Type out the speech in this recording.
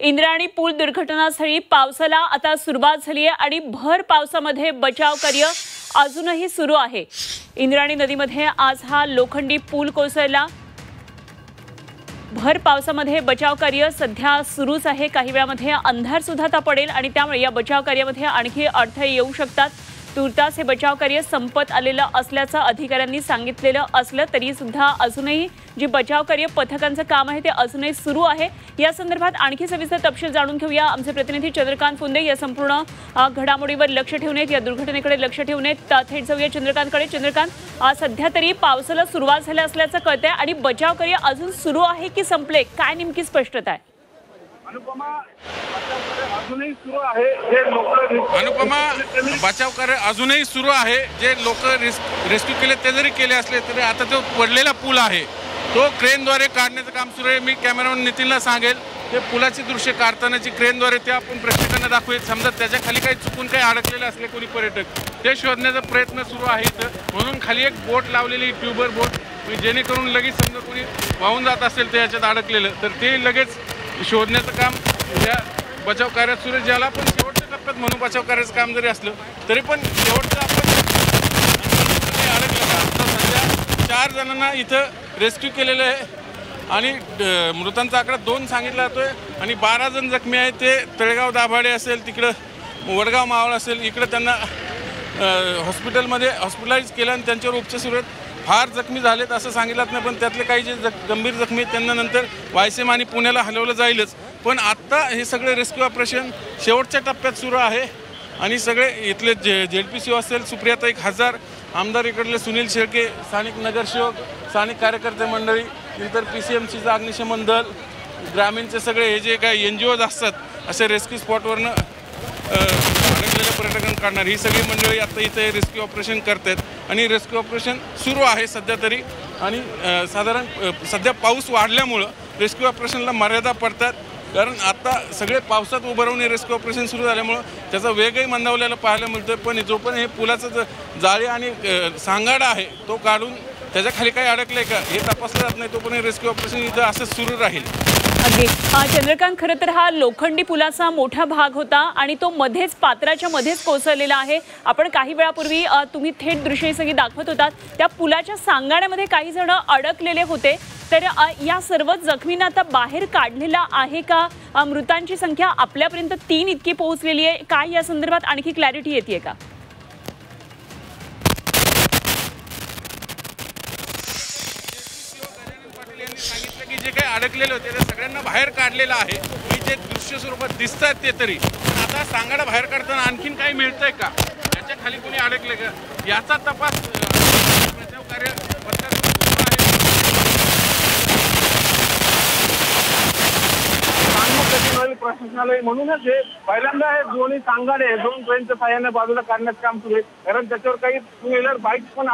इंद्रायणी पूल दुर्घटनास्थळी पावसाला आता सुरुवात झाली आहे आणि भर पावसामध्ये बचाव कार्य अजूनही सुरू आहे। इंद्रायणी नदीमध्ये आज हा लोखंडी पूल कोसळला। भर पावसामध्ये बचाव कार्य सध्या सुरूच आहे। काही वेळामध्ये अंधार सुद्धा आता पडेल आणि त्यामुळे या बचाव कार्यामध्ये आणखी अडथळे येऊ शकतात। तुर्तास हे बचाव कार्य संपत आलेलं असल्याचं अधिकाऱ्यांनी सांगितलेलं असलं तरी सुद्धा अजूनही जी बचाव कार्य पथकांचं काम आहे ते अजूनही सुरू आहे। या संदर्भात आणखी सविस्तर तपशील जाणून घेऊया। आमचे प्रतिनिधी चंद्रकांत फुंदे या संपूर्ण घडामोडीवर लक्ष ठेवून आहेत, या दुर्घटनेकडे लक्ष ठेवून आहेत। थेट जाऊया चंद्रकांतकडे। चंद्रकांत, सध्या तरी पावसाला सुरुवात झाली असल्याचं कळतंय आणि बचाव कार्य अजून सुरू आहे की संपले, काय नेमकी स्पष्टता आहे? अनुपमा, बचाव कार्य अजूनही सुरू आहे। जे लोक रेस्क्यू केले ते जरी केले असले तरी आता तो पडलेला पूल आहे तो क्रेनद्वारे काढण्याचं काम सुरू आहे। मी कॅमेरामॅन नितीनला सांगेल ते पुलाची दृश्य काढतानाची क्रेनद्वारे ते आपण प्रेक्षकांना दाखवूया। समजा त्याच्या खाली काही चुकून काही अडकलेले असले कोणी पर्यटक ते शोधण्याचा प्रयत्न सुरू आहे इथं। म्हणून खाली एक बोट लावलेली, ट्यूबर बोट, जेणेकरून लगेच समजा कोणी वाहून जात असेल ते याच्यात अडकलेलं तर ते लगेच शोधण्याचं काम या बचाव कार्यात सुरू आहे। ज्याला आपण शेवटच्या टप्प्यात म्हणून बचाव कार्याचं काम जरी असलं तरी पण शेवटचं आपण अडकलं का आता सध्या 4 जणांना इथं रेस्क्यू केलेलं आहे आणि मृतांचा आकडा 2 सांगितला जातोय आणि 12 जण जखमी आहेत। ते तळेगाव दाभाडे असेल, तिकडं वडगाव मावळ असेल, इकडं त्यांना हॉस्पिटलाइज केलं आणि त्यांच्यावर उपचार सुरू आहेत। फार जखमी झालेत असं सांगितलं नाही, पण त्यातले काही जे गंभीर जखमी आहेत त्यांना नंतर वायसीएम आणि पुण्याला हलवलं जाईलच। पण आत्ता हे सगळे रेस्क्यू ऑपरेशन शेवटच्या टप्प्यात सुरू आहे आणि सगळे इथले जेडपीसी असेल, सुप्रियाताई खासदार, आमदार इकडले सुनील शेळके, स्थानिक नगरसेवक, स्थानिक कार्यकर्ते मंडळी, नंतर PCMCचं अग्निशमन दल, ग्रामीणचे सगळे हे जे काही NGOज असतात असे रेस्क्यू स्पॉटवरनं अडकलेल्या पर्यटकांना काढणार ही सगळी मंडळी आता इथे रेस्क्यू ऑपरेशन करतात आणि रेस्क्यू ऑपरेशन सुरू आहे सध्या तरी। आणि साधारण सध्या पाऊस वाढल्यामुळं रेस्क्यू ऑपरेशनला मर्यादा पडतात, कारण आता सगळे पावसात उभं राहून हे रेस्क्यू ऑपरेशन सुरू झाल्यामुळं त्याचा वेगही मंदावलेला पाहायला मिळतोय। पण जो पण हे पुलाचं जाळी आणि सांगाडा आहे तो काढून त्याच्या खाली काही अडकलंय का हे तपासलं जात नाही, तो पण हे रेस्क्यू ऑपरेशन इथं असंच सुरू राहील। अगदी चंद्रकांत, खरं तर हा लोखंडी पुलाचा मोठा भाग होता आणि तो मध्येच पात्राच्या मध्येच कोसळलेला आहे। आपण काही वेळापूर्वी तुम्ही थेट दृश्य सगळी दाखवत होतात, त्या पुलाच्या सांगाड्यामध्ये काही जण अडकलेले होते। तर या सर्व जखमींना आता बाहेर काढलेला आहे का? मृतांची संख्या आपल्यापर्यंत 3 इतकी पोहोचलेली आहे, काय या संदर्भात आणखी क्लॅरिटी येते का? सांगितलं की जे काही अडकलेले होते ते सगळ्यांना बाहेर काढलेलं आहे। ही जे दृश्य स्वरूपात दिसतात ते तरी आता सांगाडा बाहेर काढताना आणखीन काही मिळतंय का, याच्या खाली कोणी अडकले का याचा तपास बचाव कार्य प्रशासनालय म्हणूनच हे पहिल्यांदा हे दोन्ही सांगाडे 2 ट्रेनच्या साह्याने बाजूला काढण्याचं काम सुरू आहे, कारण त्याच्यावर काही 2 व्हीलर बाईक पण